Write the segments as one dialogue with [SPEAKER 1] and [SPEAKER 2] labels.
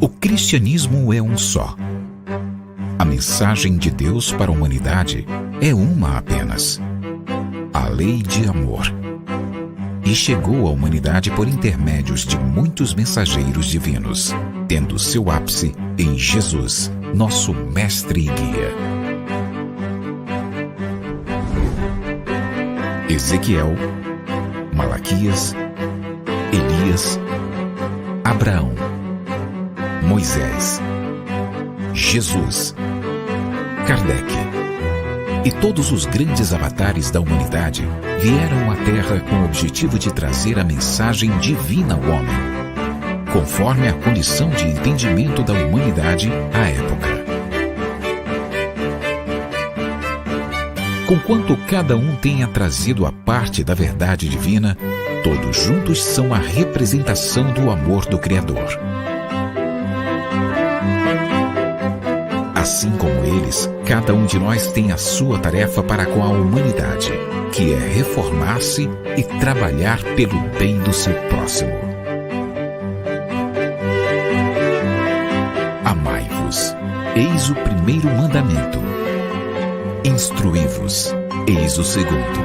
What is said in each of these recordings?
[SPEAKER 1] O cristianismo é um só. A mensagem de Deus para a humanidade é uma apenas: a lei de amor. E chegou à humanidade por intermédios de muitos mensageiros divinos, tendo seu ápice em Jesus, nosso mestre e guia. Ezequiel, Malaquias, Elias, Abraão, Moisés, Jesus, Kardec e todos os grandes avatares da humanidade vieram à Terra com o objetivo de trazer a mensagem divina ao homem, conforme a condição de entendimento da humanidade à época. Conquanto cada um tenha trazido a parte da verdade divina, todos juntos são a representação do amor do Criador. Assim como eles, cada um de nós tem a sua tarefa para com a humanidade, que é reformar-se e trabalhar pelo bem do seu próximo. Amai-vos, eis o primeiro mandamento. Instruí-vos, eis o segundo.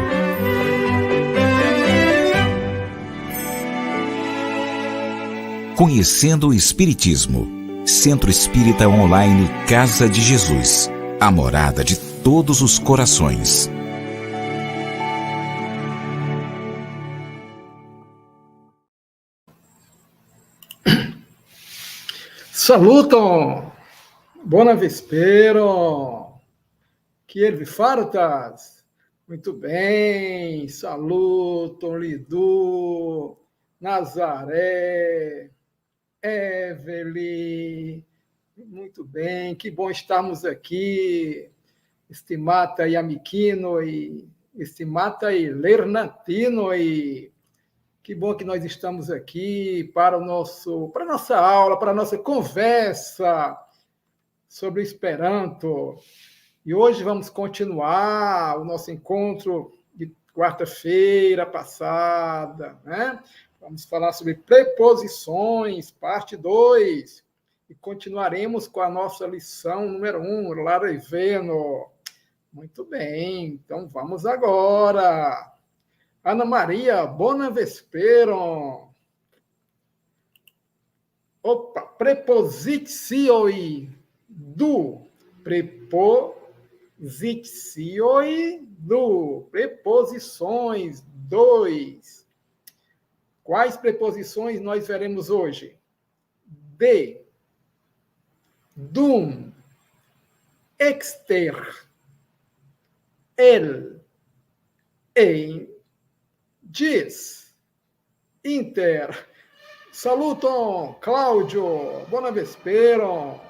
[SPEAKER 1] Conhecendo o Espiritismo. Centro Espírita Online Casa de Jesus, a morada de todos os corações.
[SPEAKER 2] Saluton! Bona vespero! Kiel vi fartas? Muito bem! Saluton, Lidu, Nazaré, Evelyn, muito bem, que bom estarmos aqui, estimata e amiquino, e estimata e lernatino, e que bom que nós estamos aqui para a nossa aula, para a nossa conversa sobre o Esperanto. E hoje vamos continuar o nosso encontro de quarta-feira passada, né? Vamos falar sobre preposições, parte 2. E continuaremos com a nossa lição número 1, Lareveno. Muito bem, então vamos agora. Ana Maria, bona vespero. Opa, prepositioi do. Prepositioi do. Preposições 2. Quais preposições nós veremos hoje? De, dum, exter, el, em, diz, inter. Saluton, Cláudio, bona vespero.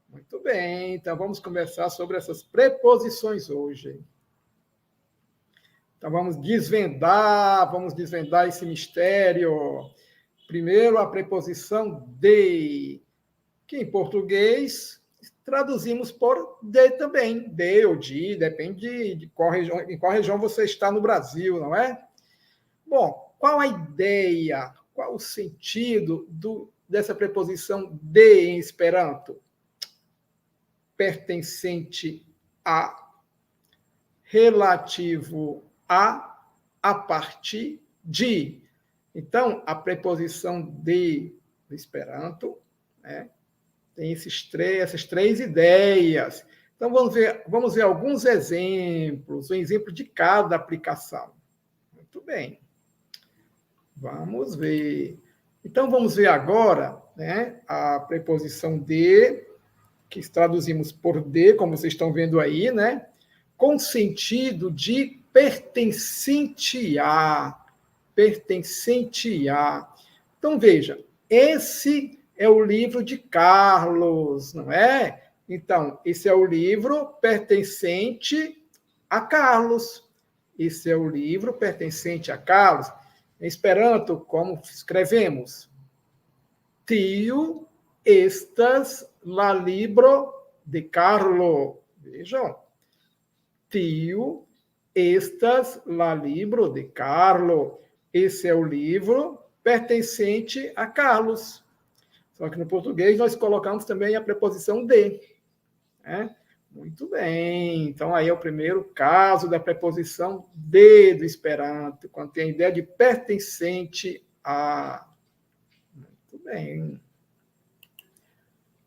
[SPEAKER 2] Muito bem, então vamos conversar sobre essas preposições hoje. Então, vamos desvendar esse mistério. Primeiro, a preposição de, que em português traduzimos por de também. De ou de, depende de em qual região você está no Brasil, não é? Bom, qual a ideia, qual o sentido dessa preposição de em Esperanto? Pertencente a, relativo a partir de. Então, a preposição de do Esperanto, né, tem essas três ideias. Então, vamos ver alguns exemplos, um exemplo de cada aplicação. Muito bem. Vamos ver. Então, vamos ver agora, né, a preposição de, que traduzimos por de, como vocês estão vendo aí, né, com sentido de pertencente a. Então, veja, esse é o livro de Carlos, não é? Então, esse é o livro pertencente a Carlos. Esse é o livro pertencente a Carlos. Em Esperanto, como escrevemos? Tio estas la libro de Carlo. Vejam. Tio estas la libro de Carlo. Esse é o livro pertencente a Carlos. Só que no português nós colocamos também a preposição de. Né? Muito bem. Então, aí é o primeiro caso da preposição de do Esperanto, quando tem a ideia de pertencente a. Muito bem.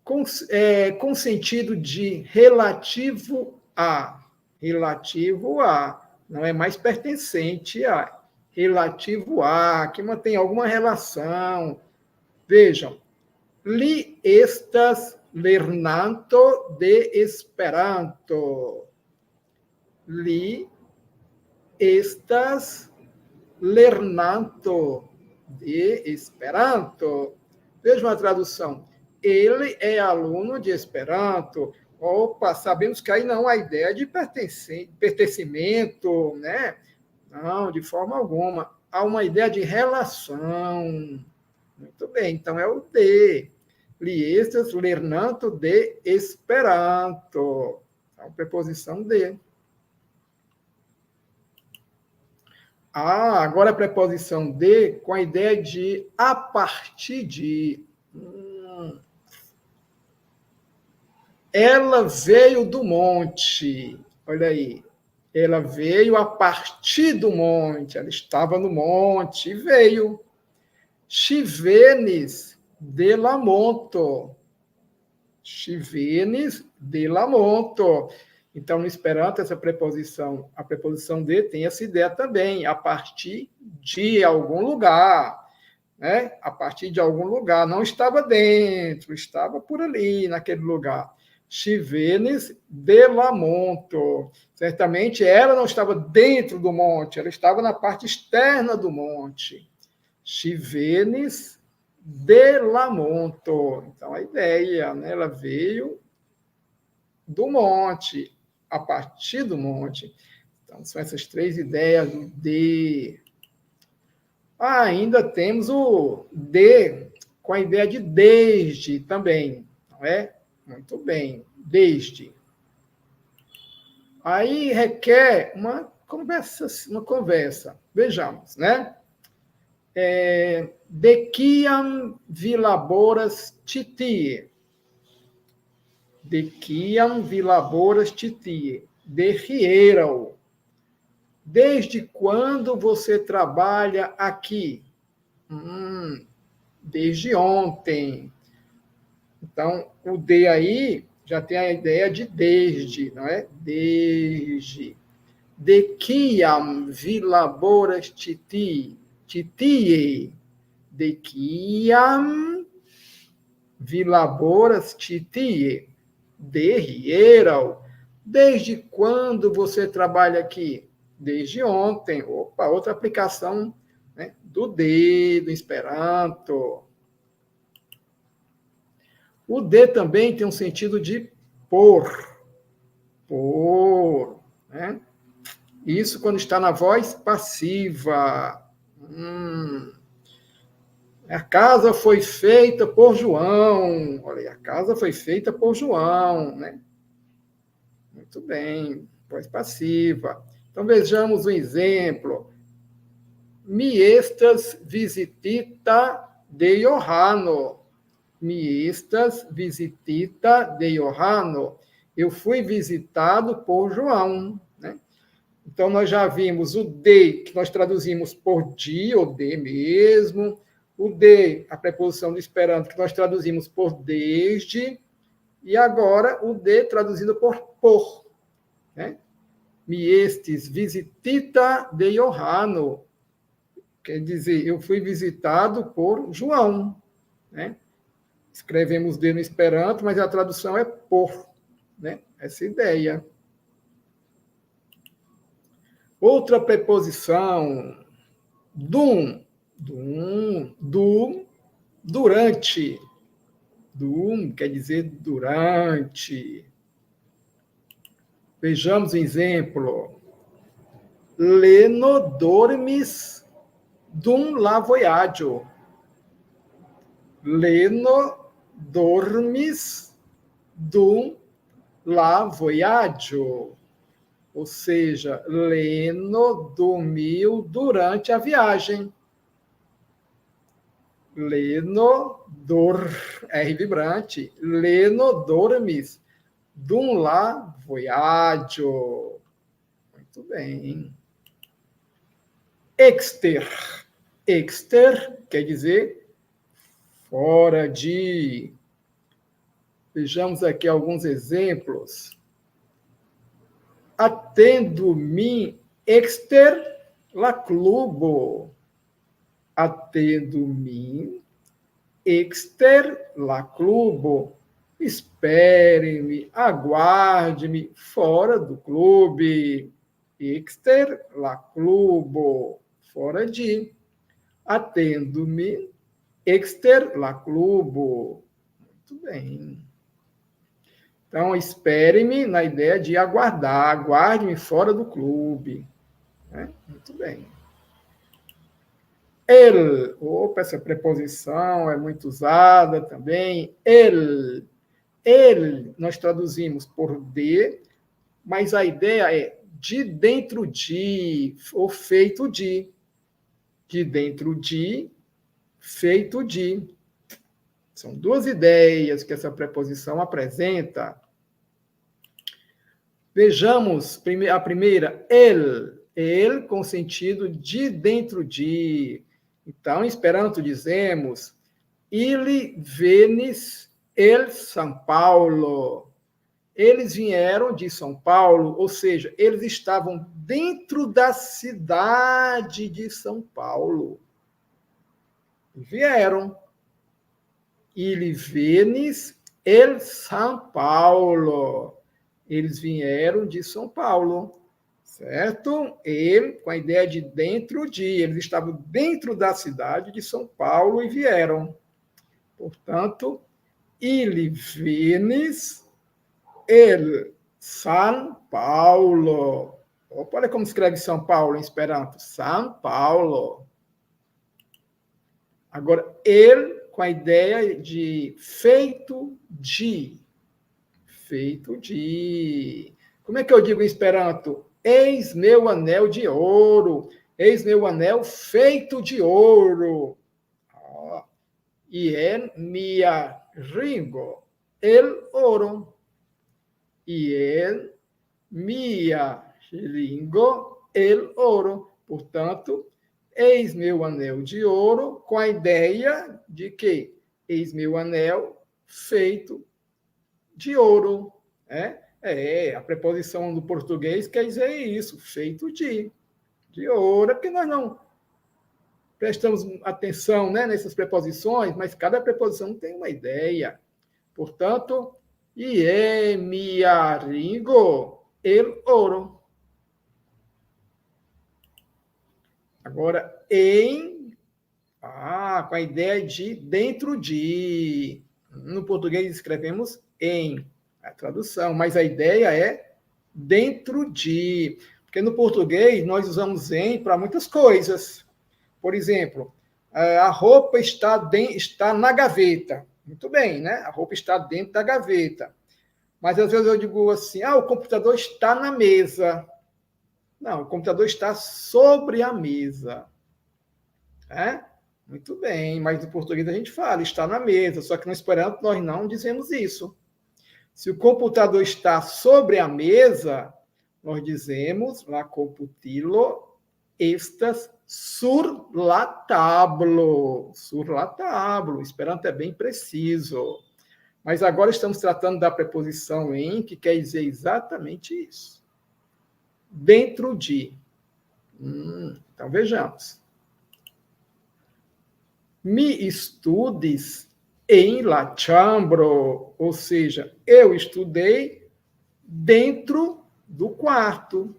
[SPEAKER 2] Com sentido de relativo a. Relativo a. Não é mais pertencente a. Relativo a, que mantém alguma relação. Vejam. Li estas lernanto de Esperanto. Li estas lernanto de Esperanto. Vejam a tradução. Ele é aluno de Esperanto. Opa, sabemos que aí não há ideia de pertencimento, né? Não, de forma alguma. Há uma ideia de relação. Muito bem, então é o de. Li estas lernanto de Esperanto. Então, preposição de. Agora a preposição de com a ideia de a partir de. Ela veio do monte. Olha aí. Ela veio a partir do monte. Ela estava no monte e veio. Chivenes de la monto. Chivenes de la monto. Então, no Esperanto, essa preposição, a preposição de, tem essa ideia também, a partir de algum lugar. Né? A partir de algum lugar. Não estava dentro, estava por ali, naquele lugar. Chivenes de la monto. Certamente ela não estava dentro do monte, ela estava na parte externa do monte. Chivenes de la monto. Então, a ideia, né? Ela veio do monte, a partir do monte. Então, são essas três ideias do de. Ainda temos o de, com a ideia de desde também, não é? Muito bem, desde. Aí requer uma conversa. Vejamos, né? De quiam vi laboras titie. De quiam vi laboras titie. De hierau. Desde quando você trabalha aqui? Desde ontem. Então, o de aí já tem a ideia de desde, não é? Desde. De quiam vi laboras titie. Titie, de quiam vi laboras titie, de hierau. Desde quando você trabalha aqui? Desde ontem. Opa, outra aplicação, né, do de, do Esperanto. O de também tem um sentido de por. Por, né? Isso quando está na voz passiva. A casa foi feita por João. Olha aí, a casa foi feita por João, né? Muito bem, voz passiva. Então, vejamos um exemplo. Mi estas visitita de Johano. Mi estas visitita de Johano. Eu fui visitado por João, né? Então, nós já vimos o de, que nós traduzimos por de, ou de mesmo. O de, a preposição do Esperanto, que nós traduzimos por desde. E agora, o de traduzido por. Né? Mi estis visitita de Johano. Quer dizer, eu fui visitado por João. Né? Escrevemos de no Esperanto, mas a tradução é por. Né? Essa ideia. Outra preposição, dum, durante. Dum quer dizer durante. Vejamos um exemplo. Leno dormis dum la voyaggio. Leno dormis dum la voyaggio. Ou seja, Leno dormiu durante a viagem. R vibrante, leno dormis, dum la voyaggio. Muito bem. Exter quer dizer fora de. Vejamos aqui alguns exemplos. Attendo-me exter la clubo. Attendo-me exter la clubo. Espere-me, aguarde-me fora do clube. Exter la clubo, fora de. Attendo-me exter la clubo. Muito bem. Então, espere-me na ideia de aguardar, aguarde-me fora do clube. Muito bem. Essa preposição é muito usada também. Ele, nós traduzimos por de, mas a ideia é de dentro de, ou feito de. De dentro de, feito de. São duas ideias que essa preposição apresenta. Vejamos a primeira, ele com sentido de dentro de. Então, em Esperanto dizemos, ili venis el São Paulo. Eles vieram de São Paulo, ou seja, eles estavam dentro da cidade de São Paulo. Vieram. Ili venis el São Paulo. Eles vieram de São Paulo, certo? Ele, com a ideia de dentro de, eles estavam dentro da cidade de São Paulo e vieram. Portanto, ili venis el São Paulo. Olha como escreve São Paulo em Esperanto. São Paulo. Agora, ele com a ideia de feito de. Feito de. Como é que eu digo em Esperanto? Eis meu anel de ouro. Eis meu anel feito de ouro. E mia ringo el ouro. E mia ringo el ouro. Portanto, eis meu anel de ouro, com a ideia de que eis meu anel feito de ouro. A preposição do português quer dizer isso, feito de ouro, porque nós não prestamos atenção, nessas preposições, mas cada preposição tem uma ideia. Portanto, mi arrigo el ouro. Agora, com a ideia de dentro de. No português escrevemos em, a tradução, mas a ideia é dentro de. Porque no português nós usamos em para muitas coisas. Por exemplo, a roupa está na gaveta. Muito bem, né? A roupa está dentro da gaveta. Mas às vezes eu digo assim, o computador está na mesa. Não, o computador está sobre a mesa. Muito bem, mas no português a gente fala, está na mesa, só que no Esperanto nós não dizemos isso. Se o computador está sobre a mesa, nós dizemos, la computilo estas sur la tablo. Sur la tablo. O Esperanto é bem preciso. Mas agora estamos tratando da preposição em, que quer dizer exatamente isso. Dentro de. Então, vejamos. Mi estudes em la chambro, ou seja, eu estudei dentro do quarto.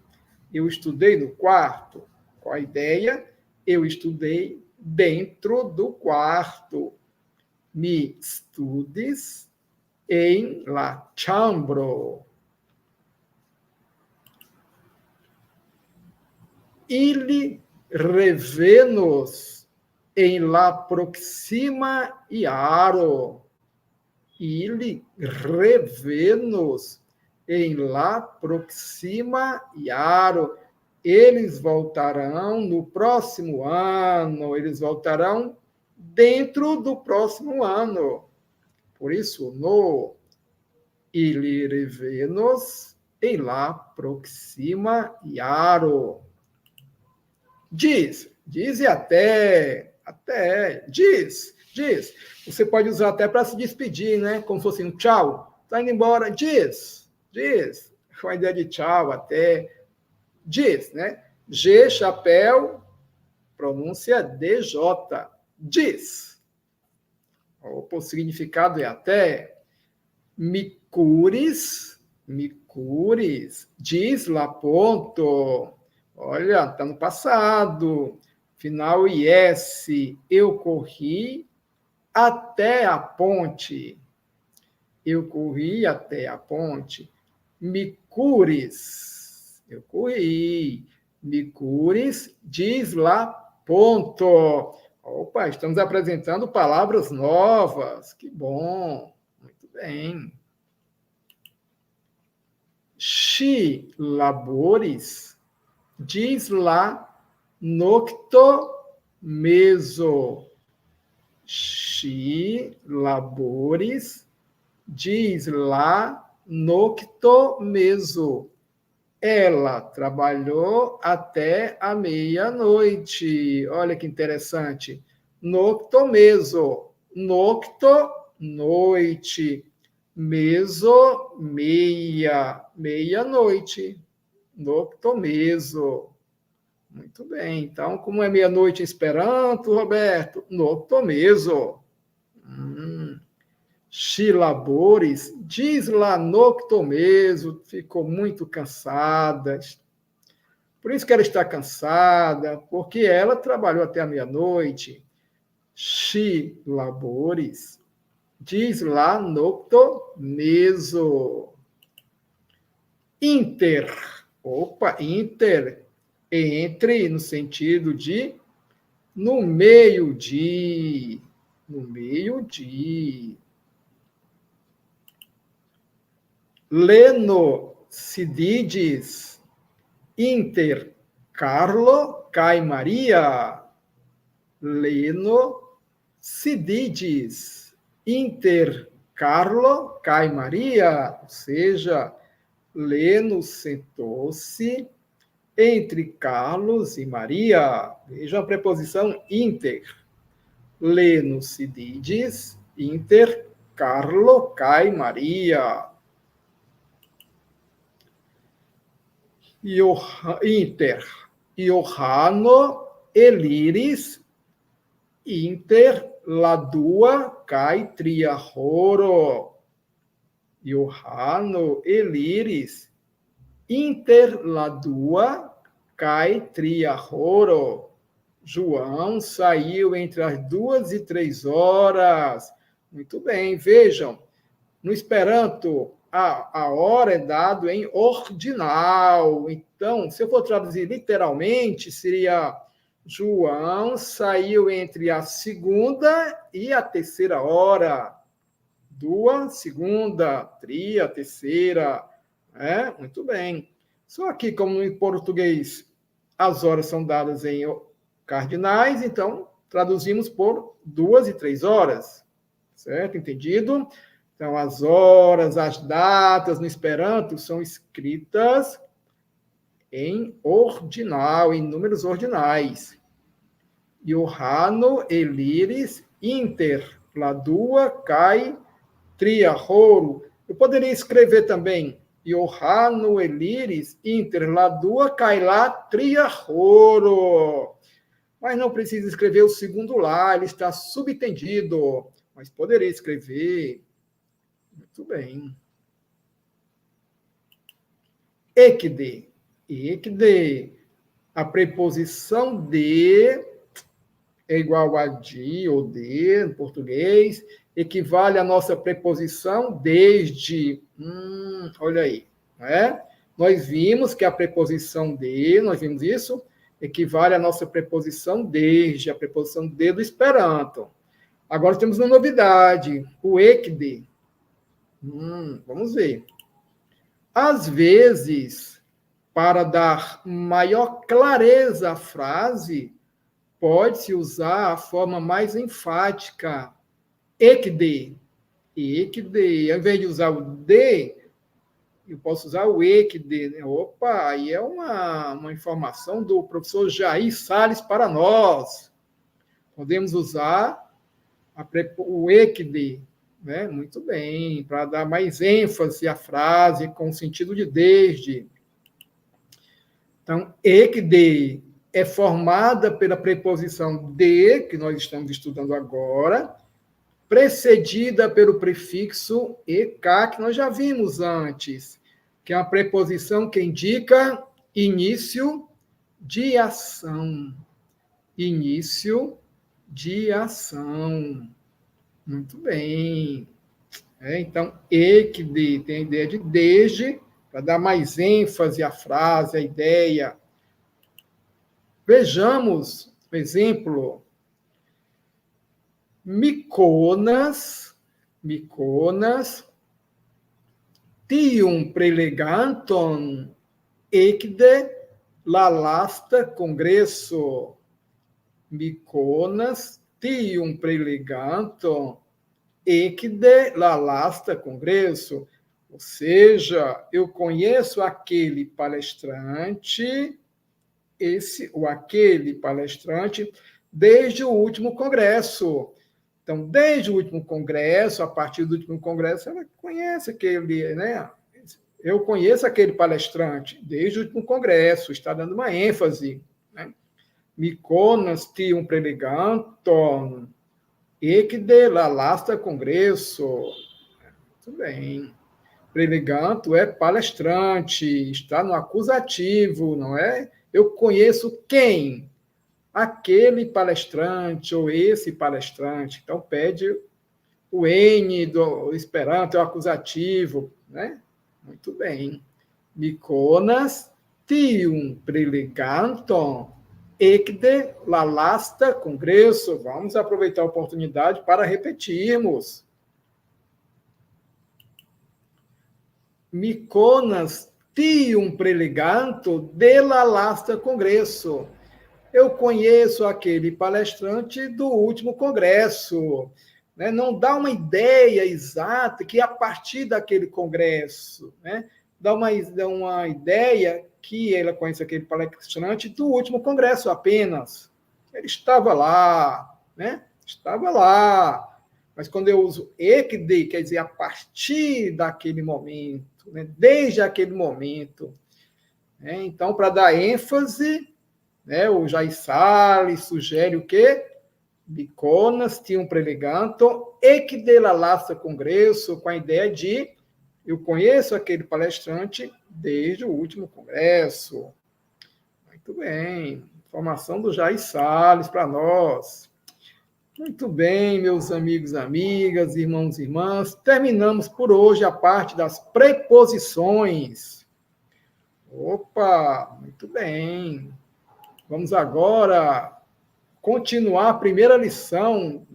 [SPEAKER 2] Eu estudei no quarto. Qual a ideia? Eu estudei dentro do quarto. Mi estudes em la chambro. Ili revenos em la proxima iaro. Ili revenos em la proxima iaro. Eles voltarão no próximo ano. Eles voltarão dentro do próximo ano. Por isso, no ilirevenos em lá proxima iaro. Diz e até, diz. Você pode usar até para se despedir, né? Como se fosse um tchau. Tá indo embora, diz. Com a ideia de tchau, até. Diz, né? G, chapéu, pronúncia DJ. Diz. O significado é até. Micures, diz lá, ponto. Olha, está no passado. Final IS, eu corri até a ponte. Eu corri até a ponte. Micures, eu corri. Micures, diz lá, ponto. Opa, estamos apresentando palavras novas. Que bom. Muito bem. Chi labores, diz lá, nocto meso. Chi labores, diz lá, nocto meso. Ela trabalhou até a meia-noite. Olha que interessante. Nocto meso. Nocto, noite. Meso, meia-noite. Nocto meso. Muito bem. Então, como é meia-noite em Esperanto, Roberto? Nocto meso. Xilabores, diz lá nocto meso, ficou muito cansada. Por isso que ela está cansada, porque ela trabalhou até a meia-noite. Xilabores, diz lá nocto meso. Inter, inter, entre no sentido de no meio-dia. No meio-dia. Leno Cidides, Inter Carlo Cai Maria. Leno Cidides, Inter Carlo Cai Maria. Ou seja, Leno sentou-se entre Carlos e Maria. Veja a preposição inter. Leno Cidides, Inter Carlo Cai Maria. Inter, Iohanno Eliris, Inter Ladua Cai Triahoro. Iohanno Eliris, Inter Ladua Cai Triahoro. João saiu entre as 2 e 3 horas. Muito bem, vejam, no Esperanto, a hora é dado em ordinal. Então, se eu for traduzir literalmente, seria João saiu entre a 2ª e a 3ª hora. 2, segunda, tria, terceira. Muito bem. Só que, como em português as horas são dadas em cardinais, então traduzimos por 2 e 3 horas. Certo? Entendido? Então, as horas, as datas no Esperanto são escritas em ordinal, em números ordinais. Iohanno Eliris Inter Ladua Cai Triahoro. Eu poderia escrever também Iohanno Eliris Inter Ladua Cai lá Triahoro. Mas não precisa escrever o segundo lá, ele está subentendido. Mas poderia escrever. Muito bem. Ecde. A preposição de é igual a de ou de, em português, equivale à nossa preposição desde. Olha aí. Nós vimos que a preposição de, nós vimos isso, equivale à nossa preposição desde, a preposição de do Esperanto. Agora temos uma novidade, o ecde. Vamos ver. Às vezes, para dar maior clareza à frase, pode-se usar a forma mais enfática, ekde. Ekde. Ao invés de usar o de, eu posso usar o ekde. Né? Opa, aí é uma informação do professor Jair Salles para nós. Podemos usar o ekde, né? Muito bem, para dar mais ênfase à frase com o sentido de desde. Então, ekde é formada pela preposição de, que nós estamos estudando agora, precedida pelo prefixo ek, que nós já vimos antes, que é uma preposição que indica início de ação. Início de ação. Muito bem. Então, ekde tem a ideia de desde, para dar mais ênfase à frase, à ideia. Vejamos o exemplo. Mykonas tium preleganton ekde la lasta congresso. Mykonas tium preleganton ekde la lasta congresso. Ou seja, eu conheço aquele palestrante, aquele palestrante, desde o último congresso. Então, desde o último congresso, a partir do último congresso, ela conhece aquele, né? Eu conheço aquele palestrante desde o último congresso, está dando uma ênfase. Né? Mykonas tium preleganton ekde la lasta congresso. Muito bem. Preleganto é palestrante, está no acusativo, não é? Eu conheço quem? Aquele palestrante ou esse palestrante. Então, pede o N do Esperanto, é o acusativo, né? Muito bem. Mykonas tium preleganton ekde la lasta congresso. Vamos aproveitar a oportunidade para repetirmos. Mykonas tium preleganto de la lasta congresso. Eu conheço aquele palestrante do último congresso. Né? Não dá uma ideia exata que a partir daquele congresso, né? dá uma ideia que ela conhece aquele palestrante do último congresso apenas. Ele estava lá, né? Estava lá. Mas quando eu uso ekde, quer dizer, a partir daquele momento, né? Desde aquele momento. Né? Então, para dar ênfase, né? O Jair Salles sugere o quê? Mykonas tium preleganton ekde la lasta congresso, com a ideia de eu conheço aquele palestrante desde o último congresso. Muito bem. Informação do Jair Salles para nós. Muito bem, meus amigos, amigas, irmãos e irmãs. Terminamos por hoje a parte das preposições. Opa, muito bem. Vamos agora continuar a primeira lição.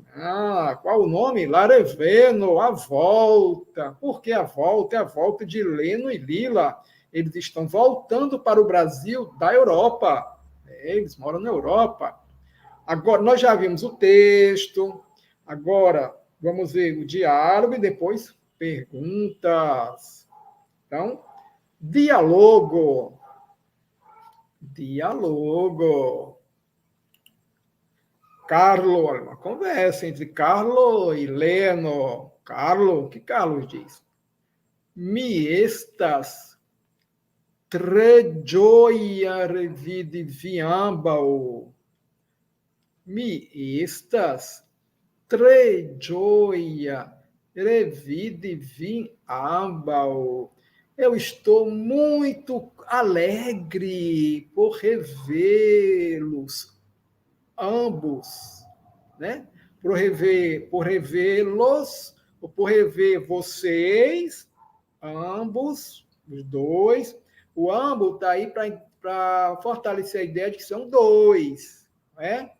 [SPEAKER 2] Qual o nome? Lareveno, a volta. Por que a volta? É a volta de Leno e Lila. Eles estão voltando para o Brasil da Europa. Eles moram na Europa. Agora, nós já vimos o texto. Agora, vamos ver o diálogo e depois perguntas. Então, diálogo. Diálogo. Carlo, olha, uma conversa entre Carlo e Leno. Carlo, o que Carlos diz? Mi estas tre gioia revidi vi ambaŭ. Mi estas tre gioia revidi vi ambaŭ. Eu estou muito alegre por revê-los ambos, né? Por revê-los, ou por rever vocês, ambos, os dois. O ambos está aí para fortalecer a ideia de que são dois, né?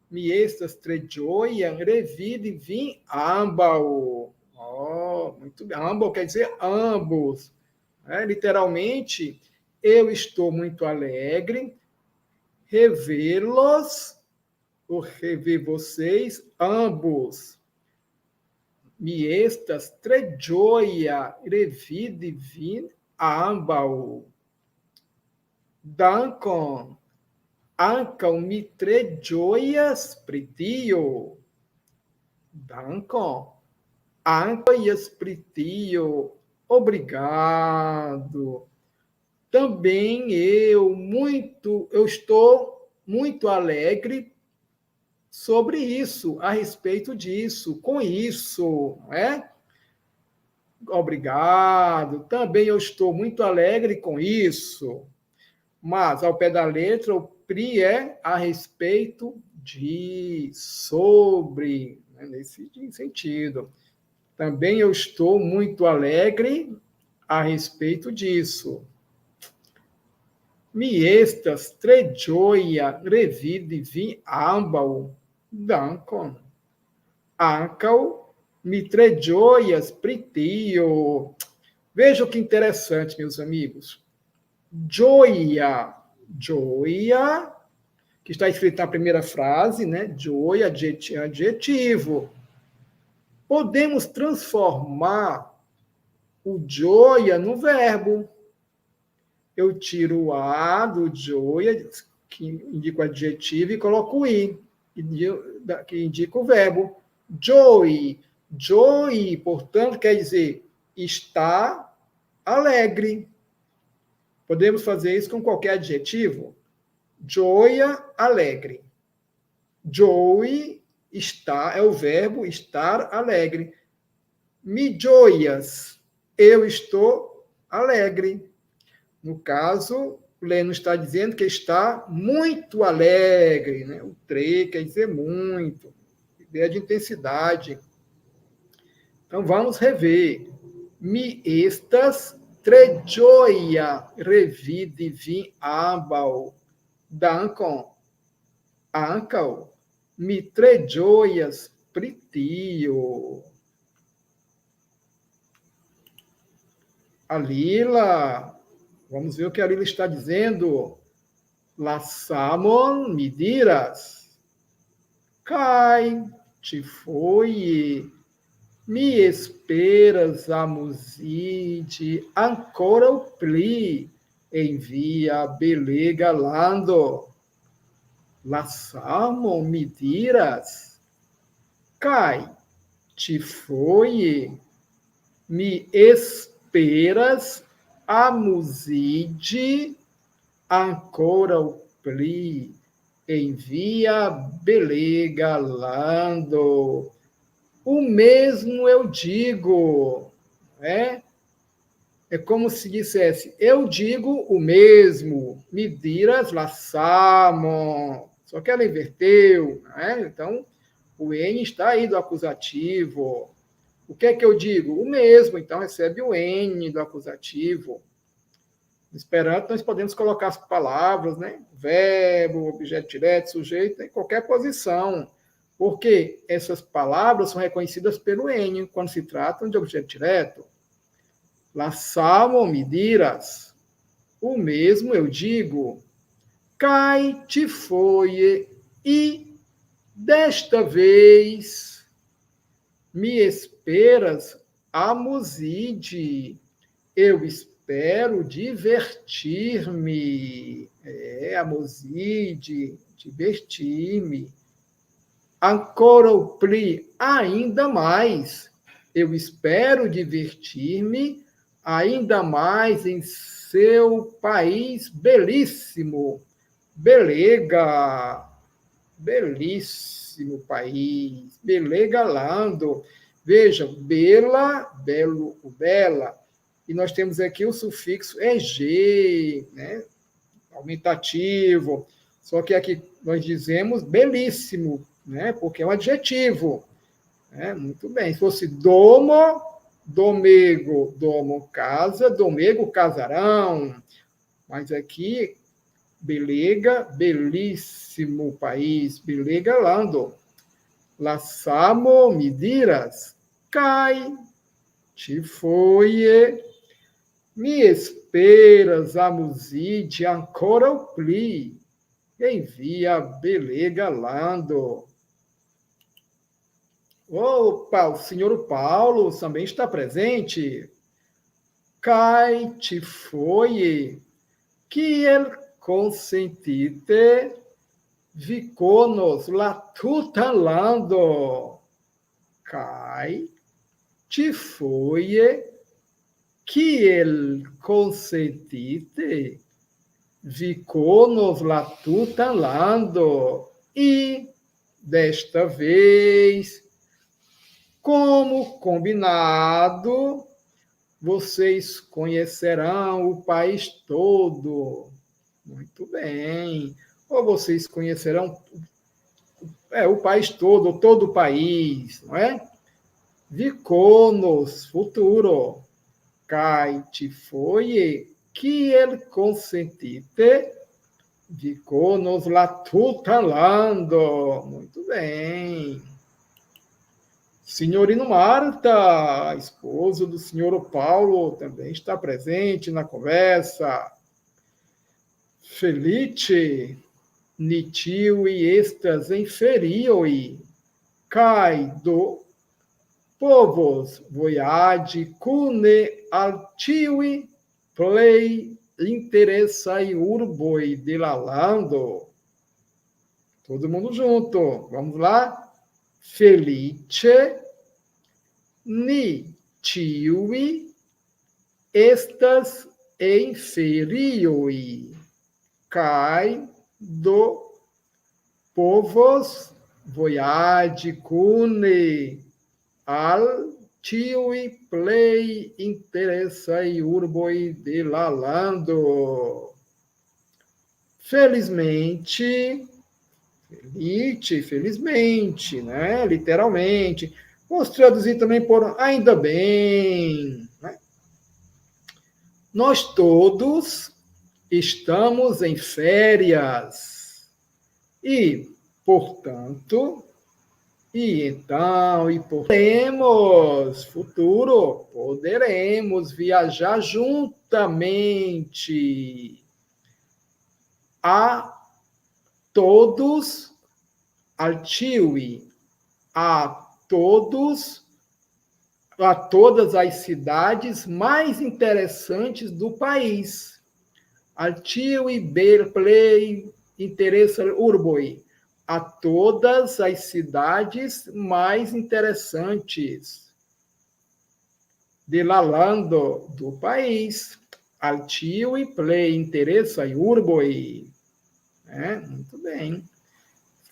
[SPEAKER 2] Mi estas tre gioia revidi vi ambaŭ. Muito bem. Ambaŭ quer dizer ambos. Né? Literalmente, eu estou muito alegre revê-los Vou rever vocês ambos. Mi estas tre gioia revidi vin ambaŭ. Dankon. Ankaŭ mi tre ĝojas pri tio. Dankon. Ankaŭ jas pri tio. Obrigado. Também eu estou muito alegre sobre isso, a respeito disso, com isso, não é? Obrigado. Também eu estou muito alegre com isso. Mas, ao pé da letra, o pri é a respeito de, sobre, né? Nesse sentido. Também eu estou muito alegre a respeito disso. Mi estas tre gioia revidi vin ambaŭ. Dankon. Ankaŭ mi tre ĝojas pri tio. Veja que interessante, meus amigos. Gioia, gioia, que está escrito na primeira frase, né? Gioia, adjetivo. Podemos transformar o gioia no verbo. Eu tiro o a do gioia, que indica o adjetivo, e coloco o i, que indica o verbo. Joy. Joy, portanto, quer dizer está alegre. Podemos fazer isso com qualquer adjetivo. Joia, alegre. Joy, está, é o verbo estar alegre. Mi joias, eu estou alegre. No caso, o Leno está dizendo que está muito alegre, né? O tre quer dizer muito, ideia de intensidade. Então, vamos rever. Mi estas tre gioia revidi vin ambaŭ. Dankon. Ankaŭ mi tre ĝojas pri tio. A Lila, vamos ver o que a Lila está dizendo. La samon mi diras. Kaj ti foje mi esperas amuzidi ankoraŭ pli en via belega lando. La samon mi diras. Kaj ti foje mi esperas amuzidi ankoraŭ pli en via belega lando. O mesmo eu digo, né? É como se dissesse, eu digo o mesmo, me diras la samon. Só que ela inverteu, né? Então, o N está aí do acusativo. O que é que eu digo? O mesmo, então recebe o N do acusativo. No Esperanto, nós podemos colocar as palavras, né? Verbo, objeto direto, sujeito, em qualquer posição. Porque essas palavras são reconhecidas pelo N quando se tratam de objeto direto. La samon mi diras. O mesmo eu digo. Kaj ti foje. E desta vez me esperas amuzidi. Eu espero divertir-me. Amuzidi, divertir-me. Ankoraŭ pli, ainda mais. Eu espero divertir-me ainda mais em seu país belíssimo. Belega. Belíssimo país. Belega lando. Veja, bela, belo, bela. E nós temos aqui o sufixo EG, né? Aumentativo. Só que aqui nós dizemos belíssimo, né? Porque é um adjetivo. Muito bem. Se fosse domo, domego, domo, casa, domego, casarão. Mas aqui, belega, belíssimo país, belega lando. La samo mi diras, kaj ti foje mi esperas amuzidi ankoraŭ pli envia Belega Lando. Opa, o senhor Paulo também está presente. Cai te foi que el consentite viconos latutalando. Cai te foi que el consentite viconos latutalando. E desta vez, como combinado, vocês conhecerão o país todo. Muito bem. Ou vocês conhecerão o país todo o país, não é? Viconos, futuro. Cai te foi que ele consentite viconos latutalando. Muito bem. Senhorino Marta, esposo do senhor Paulo, também está presente na conversa. Felice, nitio e estas inferioi, cai do povos voiade cune altivi plei interessai urboi de lalando. Todo mundo junto, vamos lá? Felice, nitivi, estas inferioi, cai do povos voiade cune altivi plei interessai urboi de lalando. Felizmente, felizmente, né? Literalmente. Vamos traduzir também por ainda bem. Né? Nós todos estamos em férias. E, portanto, poderemos, futuro, poderemos viajar juntamente a todos, altivi, a todas as cidades mais interessantes do país. Altivi, plei, interessa urboi, a todas as cidades mais interessantes de lalando do país. Altivi, plei, interessa urboi. Muito bem.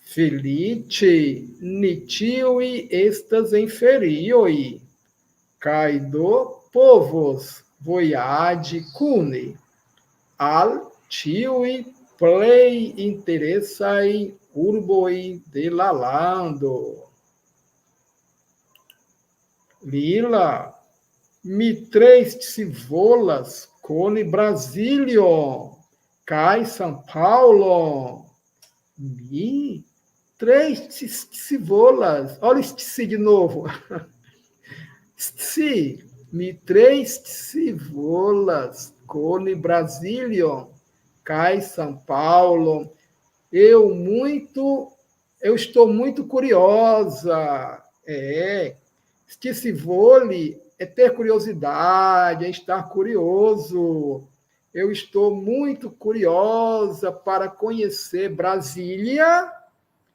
[SPEAKER 2] Felice, nitivi estas inferioi, cai do povos voiade cune, altivi plei interessai urboi de lalando. Lila, mi três volas cone Brasilio, cai São Paulo. Mi três volas. Olha este de novo. Si, mi três volas cone Brasilio, cai São Paulo. Eu estou muito curiosa. Stivoli é ter curiosidade, é estar curioso. Eu estou muito curiosa para conhecer Brasília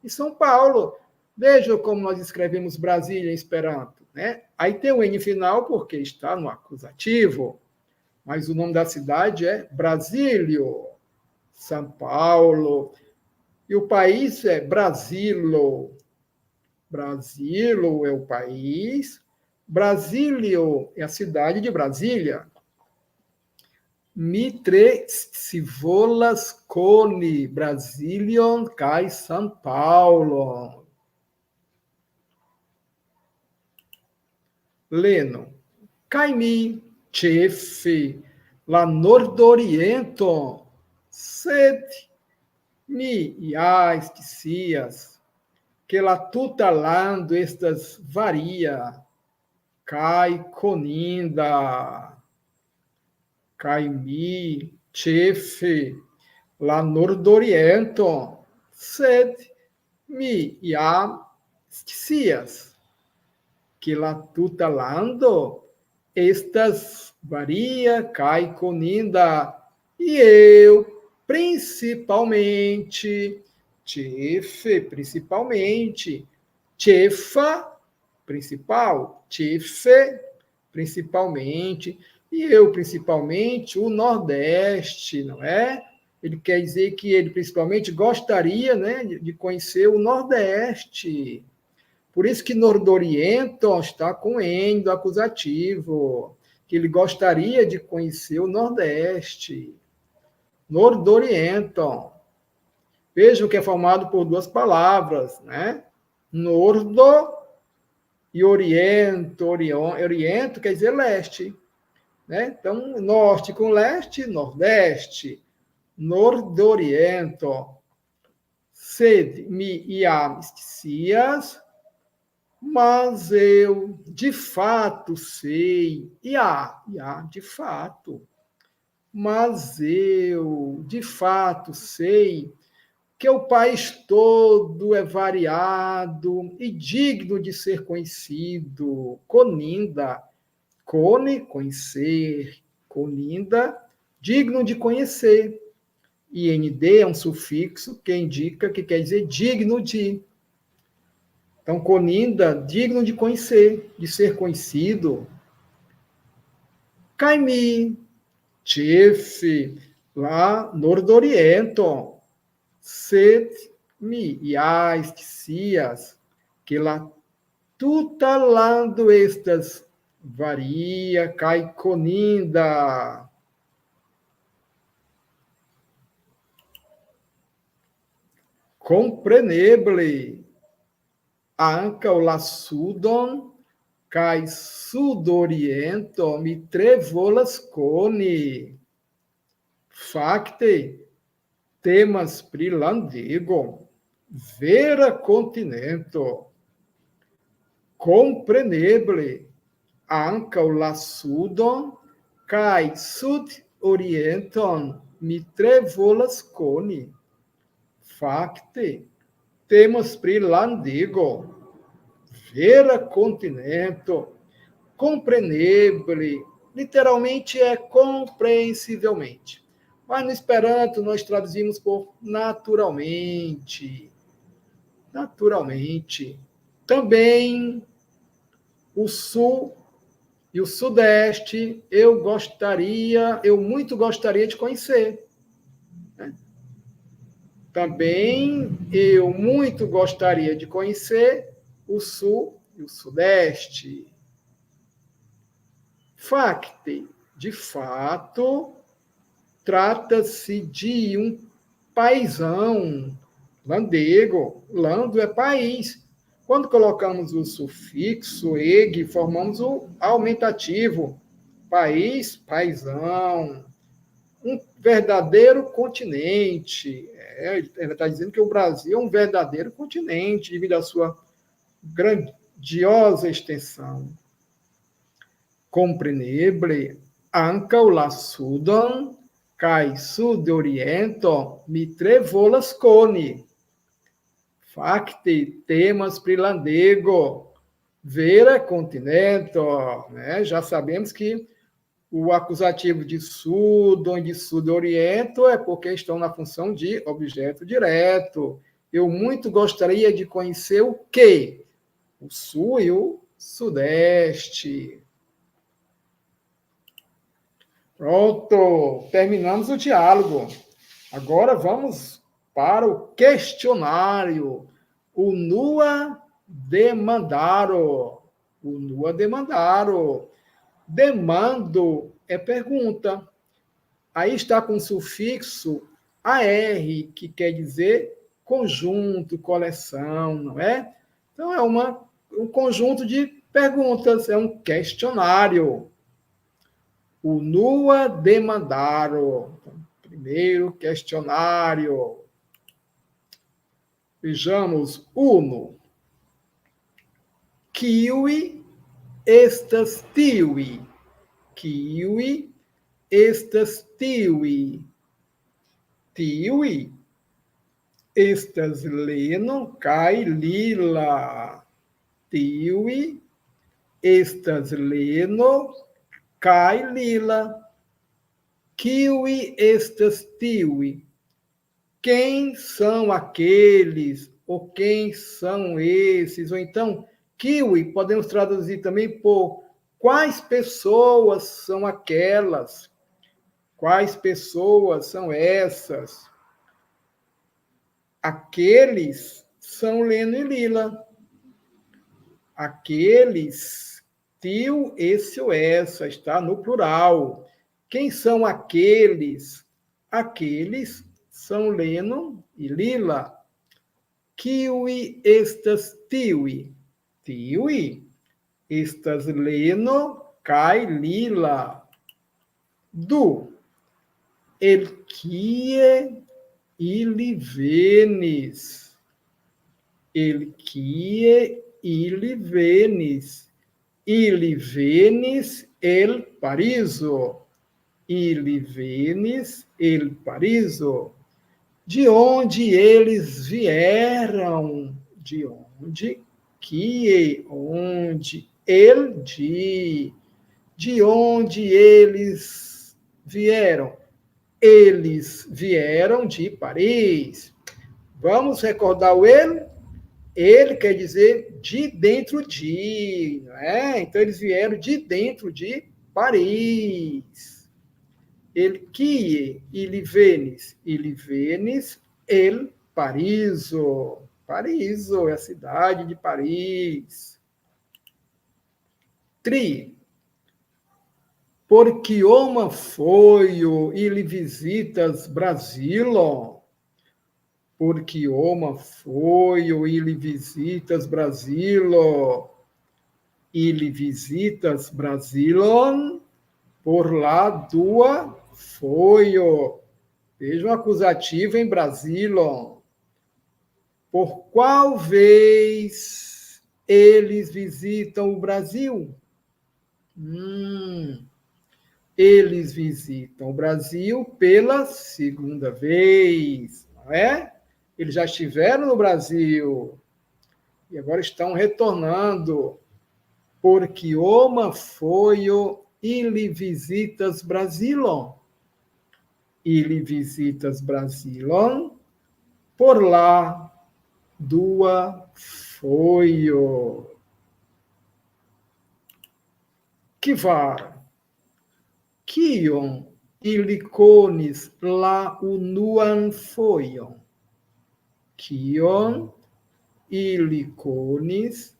[SPEAKER 2] e São Paulo. Vejam como nós escrevemos Brasília em Esperanto, né? Aí tem o N final porque está no acusativo, mas o nome da cidade é Brasílio, São Paulo. E o país é Brasilo. Brasilo é o país. Brasílio é a cidade de Brasília. Mi três volas cone Brasilion cai São Paulo. Leno. Cai-mi, chefe, la nordoriento, sed mi iasticias, que la tutalando estas varia, cai coninda. Cai-mi, chefe, lá nordoriento, sed mi scias, que la tuta lando estas varia cai coninda, e eu, principalmente, chefa, principal, chefe, principalmente, e eu, principalmente, o Nordeste, não é? Ele quer dizer que ele, principalmente, gostaria, né, de conhecer o Nordeste. Por isso que Nordoriento está com N do acusativo, que ele gostaria de conhecer o Nordeste. Nordoriento. Vejam que é formado por duas palavras, né? Nordo e Oriento. Oriento quer dizer leste, né? Então, norte com leste, nordeste. Nordoriento. Sed mi iamstias, mas eu de fato sei, de fato, mas eu de fato sei que o país todo é variado e digno de ser conhecido. Coninda, conhecer, coninda, digno de conhecer. IND é um sufixo que indica que quer dizer digno de. Então, coninda, digno de conhecer, de ser conhecido. Caimi, chefe, lá, nordoriento. Sed mi iascias, que lá tuta lando estas varia cai coninda. Compreneble, anca o lassudon, cai sudoriento, mi trevolas coni. Facte, temas pri landego, vera continento. Compreneble, anca o lassudon, cai sud-orienton, mi trevolas coni. Facte, temas pri landego, vera continento. Compreneble, literalmente é compreensivelmente. Mas no Esperanto nós traduzimos por naturalmente. Naturalmente. Também o Sul e o Sudeste eu muito gostaria de conhecer. Também eu muito gostaria de conhecer o Sul e o Sudeste. Facte, de fato, trata-se de um paisão, landego. Lando é país. Quando colocamos o sufixo eg, formamos o aumentativo. País, paisão. Um verdadeiro continente. Ela está dizendo que o Brasil é um verdadeiro continente, devido à sua grandiosa extensão. Compreneble, anca o lassudon, cai sud-oriento, mi trevolas coni. Facte, temas pri landego, vera continento. Né? Já sabemos que o acusativo de sudon e de sud-oriento é porque estão na função de objeto direto. Eu muito gostaria de conhecer o quê? O sul e o sudeste. Pronto, terminamos o diálogo. Agora vamos para o questionário. O nua demandaro. O nua demandaro. Demando é pergunta. Aí está com o sufixo AR, que quer dizer conjunto, coleção, não é? Então é um conjunto de perguntas, é um questionário. O nua demandaro. Primeiro questionário. Vejamos. Uno. Kiwi estas tiwi. Kiwi estas tiwi. tiwi, estas leno, kai lila. Tiwi, estas leno, kai lila. Kiwi, estas tiwi. Quem são aqueles? Ou quem são esses? Ou então, kiwi, podemos traduzir também por quais pessoas são aquelas? Quais pessoas são essas? Aqueles são leno e lila. Aqueles, tio, esse ou essa, está no plural. Quem são aqueles? Aqueles são leno e lila. Kiwi, estas tiwi. Tiwi, estas leno, kai lila. Du, el kie ili venis. El kie ili venis. Ili venis el Pariso. Ili venis el Pariso. De onde eles vieram? De onde? Que, onde? El de onde eles vieram? Eles vieram de Paris. Vamos recordar o ele? Ele quer dizer de dentro de, não é? Então, eles vieram de dentro de Paris. El kie, ili venis, el Pariso. Pariso é a cidade de Paris. Tri. Por quioma foio, ili visitas Brasilon. Por quioma foio, ili visitas Brasilo. Ili visitas Brasilon, por lá dua foio. Veja o acusativo em Brasilon. Por qual vez eles visitam o Brasil? Eles visitam o Brasil pela segunda vez, não é? Eles já estiveram no Brasil e agora estão retornando. Por quioma foio, ili visitas Brasilon. Ili visitas Brasilon, por lá dua foio. Kivar. Kion ili konis la unuan fojon. Kion ili konis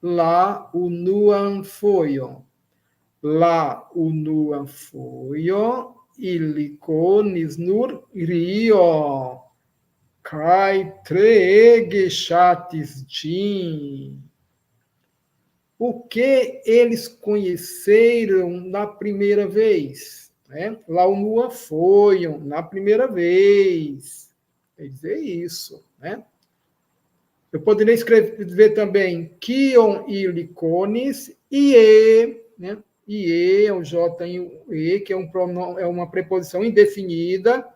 [SPEAKER 2] la unuan fojon. La unua fojo ili konis nur Rio. Kaj treege ŝatis ĝin. O que eles conheceram na primeira vez? Né? Lá o Nua foiam na primeira vez. Quer dizer isso. Né? Eu poderia escrever também Kion ili konis, ie, né? Ie é um J em E, que é uma preposição indefinida,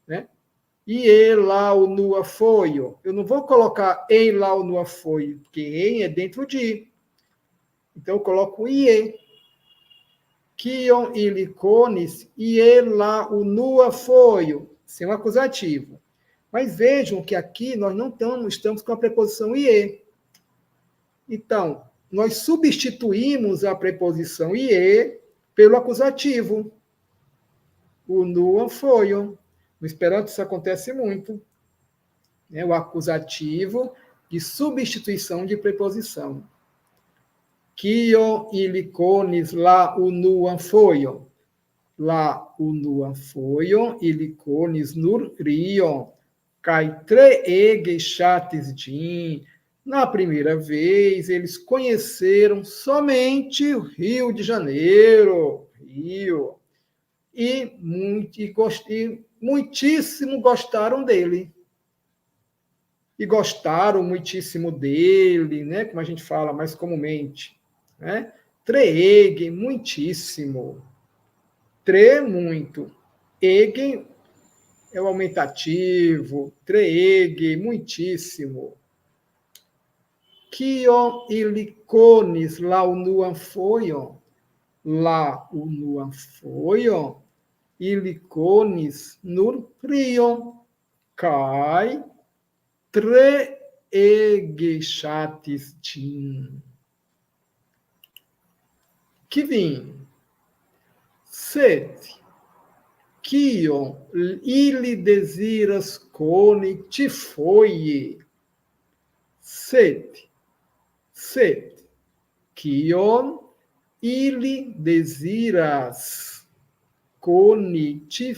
[SPEAKER 2] né? E lá o Nua foio. Eu não vou colocar em lá o Nua foio, porque em é dentro de. Então, eu coloco ie. Kion ili konis, ie lá o Nua foio, sem um acusativo. Mas vejam que aqui nós não estamos com a preposição ie. Então, nós substituímos a preposição ie pelo acusativo. O Nua foio. No Esperanto isso acontece muito. Né? O acusativo de substituição de preposição. Kion ili konis la unuan fojon. La unuan fojon ili konis nur Rion. Kaj treege ŝatis ĝin. Na primeira vez, eles conheceram somente o Rio de Janeiro. Rio. E muitíssimo gostaram dele. E gostaram muitíssimo dele, né? Como a gente fala mais comumente. Né? Treegen, muitíssimo. Tre, muito. Egen é o aumentativo, treege, muitíssimo. Kion ilicones lá o nuan foion, lá o nuan foion, ilicones nur prion, kai treege chatis tin. Que vim, sete, kion ili desiras cone ti foie, sete, kion ili desiras cone ti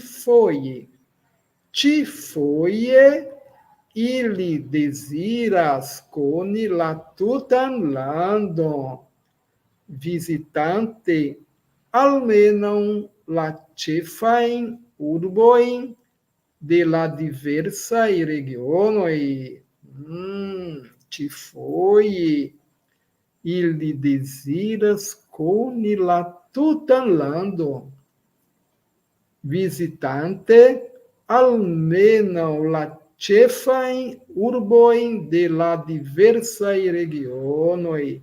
[SPEAKER 2] foie, ili desiras cone la tutan landon, visitante almenaŭ la ĉefajn urbojn de la diversaj regionoj. Ĉifoje ili deziras koni la tutan landon, visitante almenaŭ la ĉefajn urbojn de la diversaj regionoj.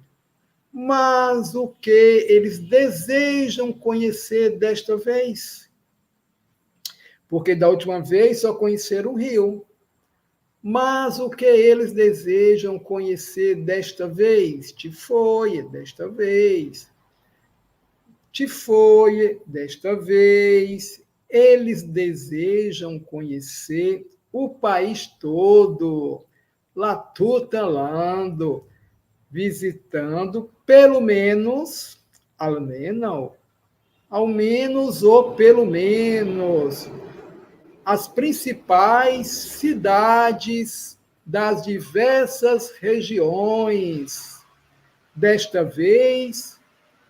[SPEAKER 2] Mas o que eles desejam conhecer desta vez? Porque da última vez só conheceram o rio. Mas o que eles desejam conhecer desta vez? Tifoie, desta vez. Tifoie, desta vez. Eles desejam conhecer o país todo. Latutalando, visitando pelo menos, ao menos ou pelo menos, as principais cidades das diversas regiões. Desta vez,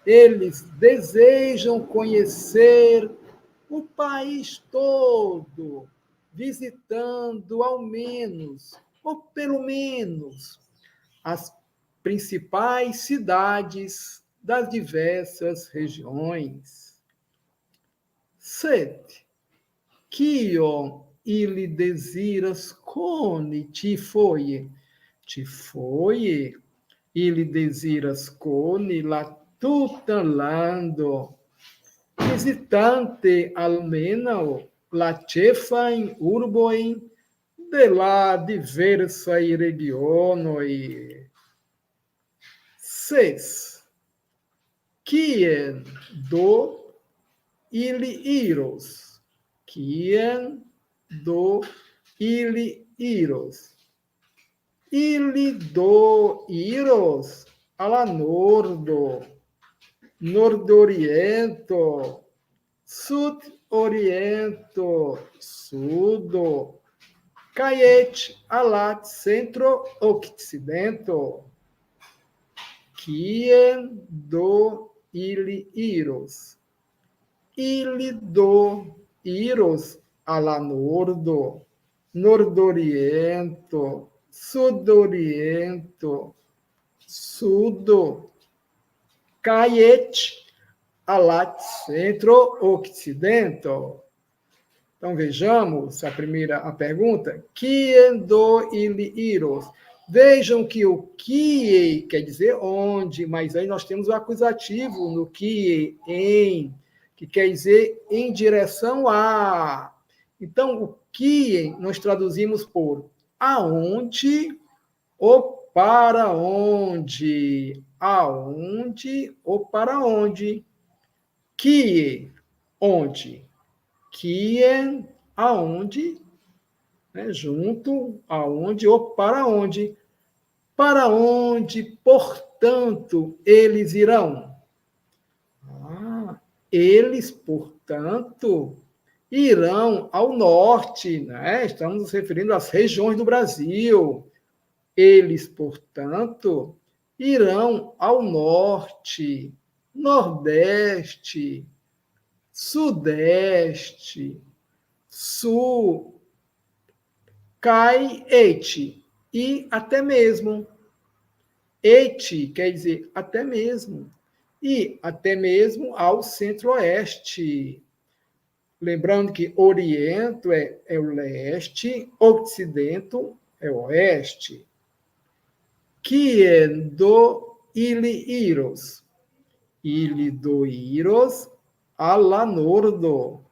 [SPEAKER 2] eles desejam conhecer o país todo, visitando ao menos, ou pelo menos, as principais cidades das diversas regiões. 7. Kion ili desiras cone ti foie? Ti foie ili desiras cone la tutan landon, visitante almenaŭ la ĉefajn urbojn de la diversaj regionoj. 6. Kien do ili iros? Kien do ili iros? Ili do iros alla nordo, nordoriento, sudoriento, sudo, kaj eĉ alla centro-okcidento. Kien do ili iros? Ili do iros alla nordo, nordoriento, sudoriento, sudo, kaj eĉ alla centro-okcidento. Então, vejamos a pergunta. Quien do ili iros? Vejam que o kie quer dizer onde, mas aí nós temos o acusativo no kie, em, que quer dizer em direção a. Então, o kie nós traduzimos por aonde ou para onde. Aonde ou para onde. Kie, onde. Quien, aonde, né, junto, aonde ou para onde. Para onde, portanto, eles irão? Eles, portanto, irão ao norte, né? Estamos nos referindo às regiões do Brasil. Eles, portanto, irão ao norte, nordeste, sudeste, sul, cai, eti, e até mesmo. Eti quer dizer até mesmo. E até mesmo ao centro-oeste. Lembrando que oriento é o leste, ocidente é o oeste. Quiendo ili iros? Ili do iros alla nordo.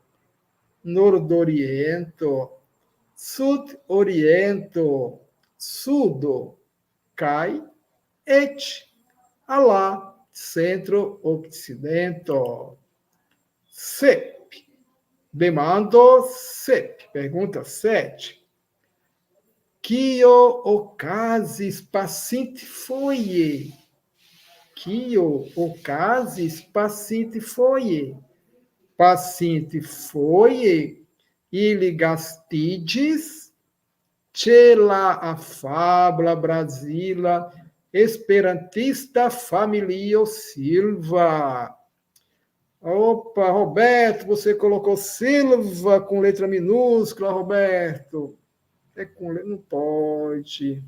[SPEAKER 2] Nordoriento, sudoriento, sudo, cai, et alla centro-occidente. Sep. Demando sep. Pergunta 7. Kio ocasis pacite foie? Kio ocasis pacite foie? Pacite foie, ili gastidis, ce la afabla Brasila, esperantista familio Silva. Opa, Roberto, você colocou Silva com letra minúscula, Roberto. Não pode.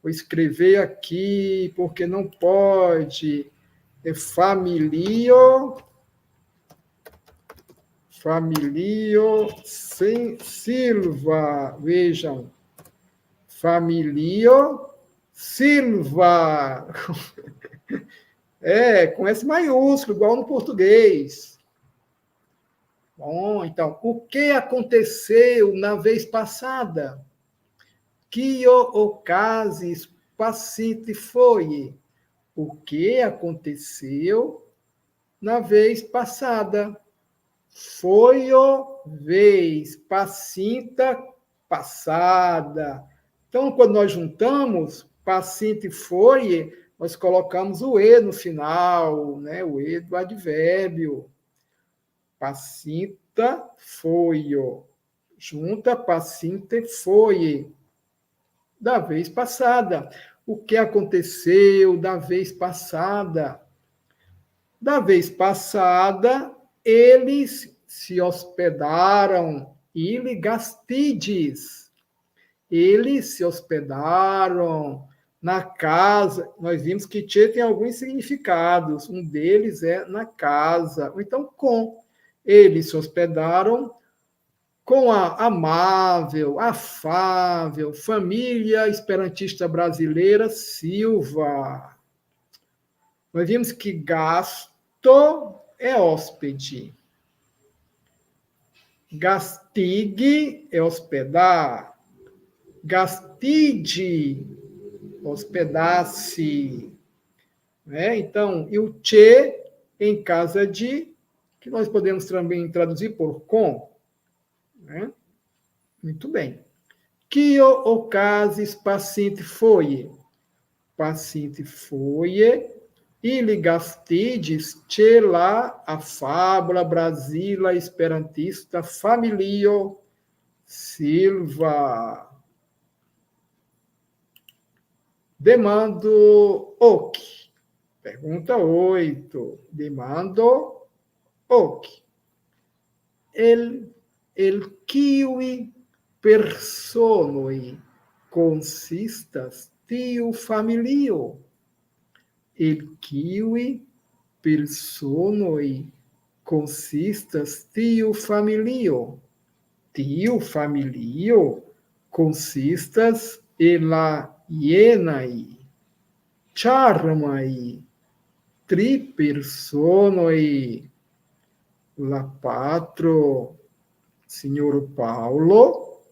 [SPEAKER 2] Vou escrever aqui, porque não pode. É familio Silva. Vejam. Familio Silva. Com S maiúsculo, igual no português. Bom, então, o que aconteceu na vez passada? Kio ocasis pacite foie? O que aconteceu na vez passada? Foio, vez, pacinta, passada. Então, quando nós juntamos pacite foie, nós colocamos o E no final, né? O E do advérbio. Pacinta, foio. Junta, pacinte, foie. Da vez passada. O que aconteceu da vez passada? Da vez passada, eles se hospedaram, ili gastides. Eles se hospedaram na casa. Nós vimos que tchê tem alguns significados. Um deles é na casa, ou então com. Eles se hospedaram com a amável, afável família esperantista brasileira Silva. Nós vimos que gasto é hóspede. Gastigue é hospedar. Gastide, hospedar-se. Né? Então, e o tchê em casa de, que nós podemos também traduzir por com. Né? Muito bem. Kio ocasis pacite foie? Pacite foie, ili gastides ce la afabla Brasila esperantista familio Silva. Demando hoc. Pergunta 8. Demando hoc. El kiui personoi consistas tiu familio? El kiui personoi consistas tiu familio? Tiu familio consistas ela ienai, charmai, tri personoi, la patro, signor Paulo,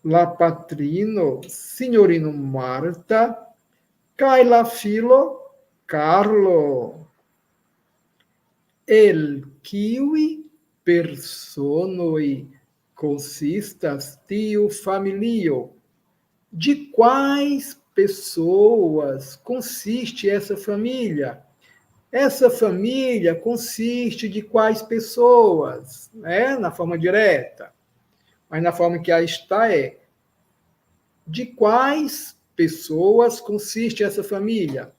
[SPEAKER 2] la patrino, signorino Marta, kai la filo, Carlo. El kiui personoi consistas tiu familio? De quais pessoas consiste essa família? Essa família consiste de quais pessoas? Na forma direta. Mas na forma que a está é: de quais pessoas consiste essa família?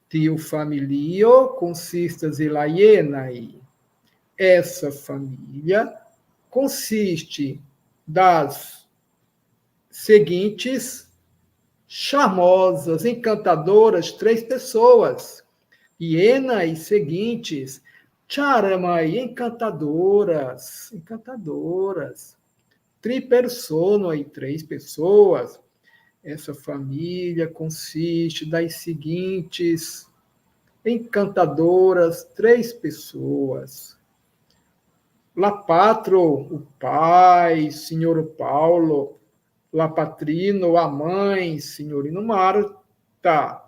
[SPEAKER 2] Tiu familio consistas ela ienai. Essa família consiste das seguintes charmosas, encantadoras 3 pessoas. Ienai seguintes, Charamai, encantadoras, encantadoras. Tripersonoi, 3 pessoas. Essa família consiste das seguintes encantadoras, 3 pessoas. La Patro, o pai, senhor Paulo. La Patrino, a mãe, senhorino Marta.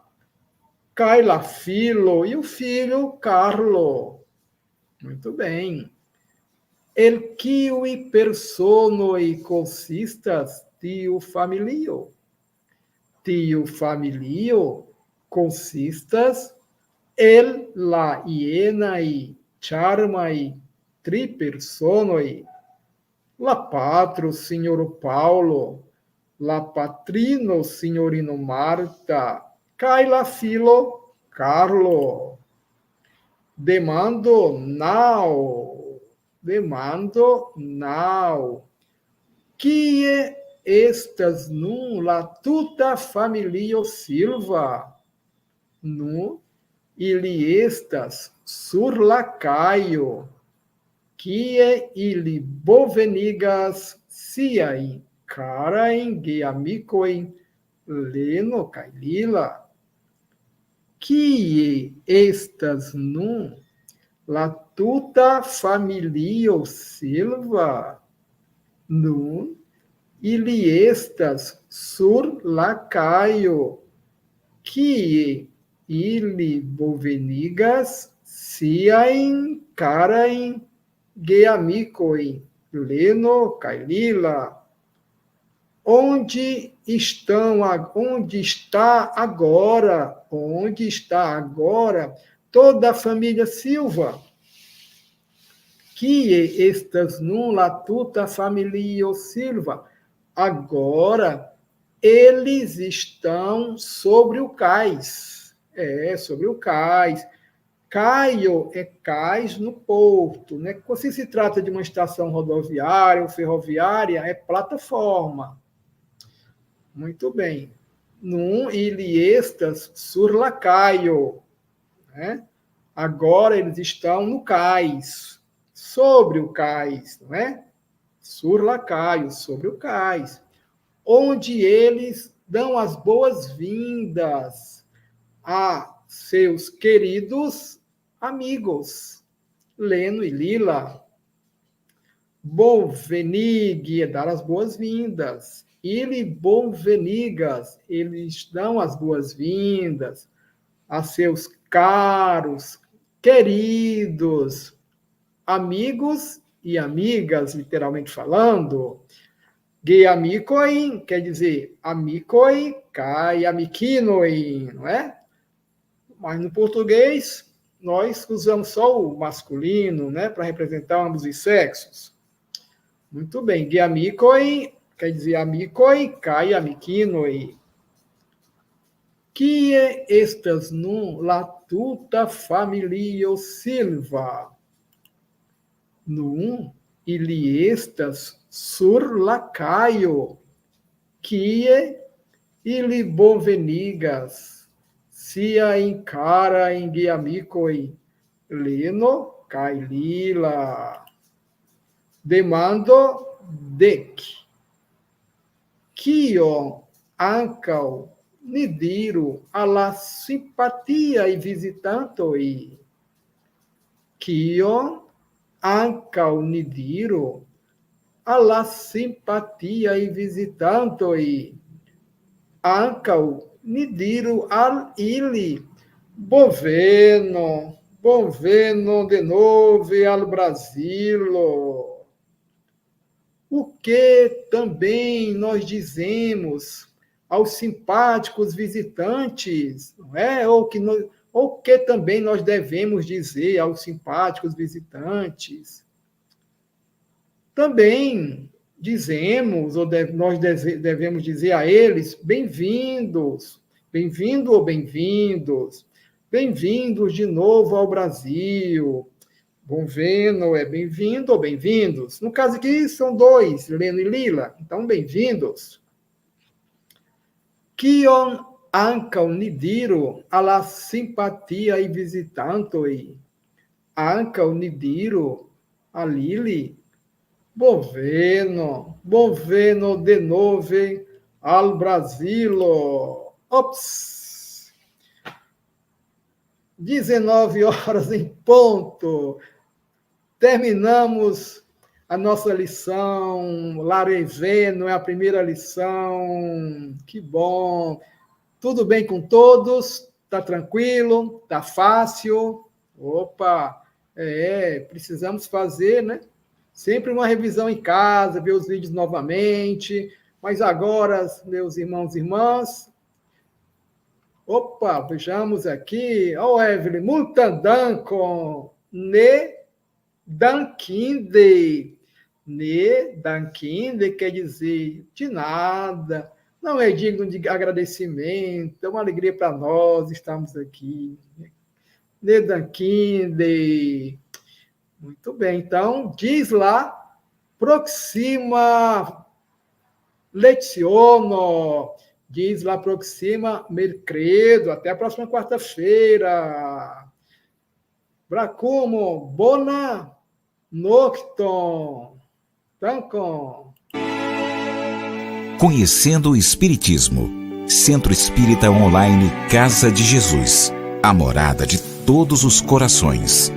[SPEAKER 2] Kaila Filo e o filho Carlo. Muito bem. El kiwi personoi consistas tio familio. Tio familio consistas el la hienai charmai tripersonoi. La patro, signor Paulo. La patrino, signorino Marta. Kai la filo, Carlo. Demando now. Demando now. Kie estas nun la tuta familio Silva? Nu, ili estas sur la caio. Kie ili bovenigas siajn karajn geamikojn Leno kaj Lila? Kie estas nun la tuta familio Silva? Nun, ili estas sur la caio. Kie ili bovenigas siajn karajn geamikojn Leno kaj Lila? Onde está agora toda a família Silva? Kie estas nun la tuta familio Silva? Agora eles estão sobre o cais. Sobre o cais. Caio é cais no porto, né? Se se trata de uma estação rodoviária ou ferroviária, é plataforma. Muito bem. Nun ili estas sur la caio, né? Agora eles estão no cais, sobre o cais, não é? Sur la caio, sobre o cais, onde eles dão as boas-vindas a seus queridos amigos, Leno e Lila. Bonvenig é dar as boas-vindas. Ili bonvenigas, eles dão as boas-vindas a seus caros, queridos amigos e amigas, literalmente falando. Geamikoi quer dizer amikoi, kai amikinoi, não é? Mas no português, nós usamos só o masculino, né, para representar ambos os sexos. Muito bem. Geamikoi quer dizer amikoi, kai amikinoi. Kie estas nun la tuta familio Silva? Nun ili estas sur la caio. Kie ili bonvenigas siajn karajn geamikojn Leno kaj Lila. Demando dek. Kion ankaŭ ni diru al la simpatiaj vizitantoj? Kion ankaŭ ni diru al la simpatiaj vizitantoj? Ankaŭ ni diru al ili bonveno, bonveno de nove al Brasilo. O que também nós dizemos aos simpáticos visitantes, não é? Ou que também nós devemos dizer aos simpáticos visitantes? Também dizemos, nós devemos dizer a eles, bem-vindos, bem-vindo ou bem-vindos, bem-vindos de novo ao Brasil. Bonveno é bem-vindo ou bem-vindos. No caso aqui, são dois, Leno e Lila. Então, bem-vindos. Kion ankaŭ ni diru al la simpatiaj vizitantoj? Anca, o Nibiru, a Lili, Boveno de novo, al Brasilo. Ops! 19 horas em ponto. Terminamos a nossa lição. Lareveno é a primeira lição. Que bom. Tudo bem com todos? Tá tranquilo? Tá fácil? Opa! Precisamos fazer, né? Sempre uma revisão em casa, ver os vídeos novamente. Mas agora, meus irmãos e irmãs, opa, vejamos aqui. Ó, Evelyn, Multandankon, ne dankinde. Ne dankinde quer dizer de nada, não é digno de agradecimento, é uma alegria para nós estarmos aqui. Ne dankinde. Muito bem, então, diz lá, proxima leziono, diz lá, proxima mercredo, até a próxima quarta-feira. Bracumo, bona nocton, tancon.
[SPEAKER 1] Conhecendo o Espiritismo. Centro Espírita Online Casa de Jesus. A morada de todos os corações.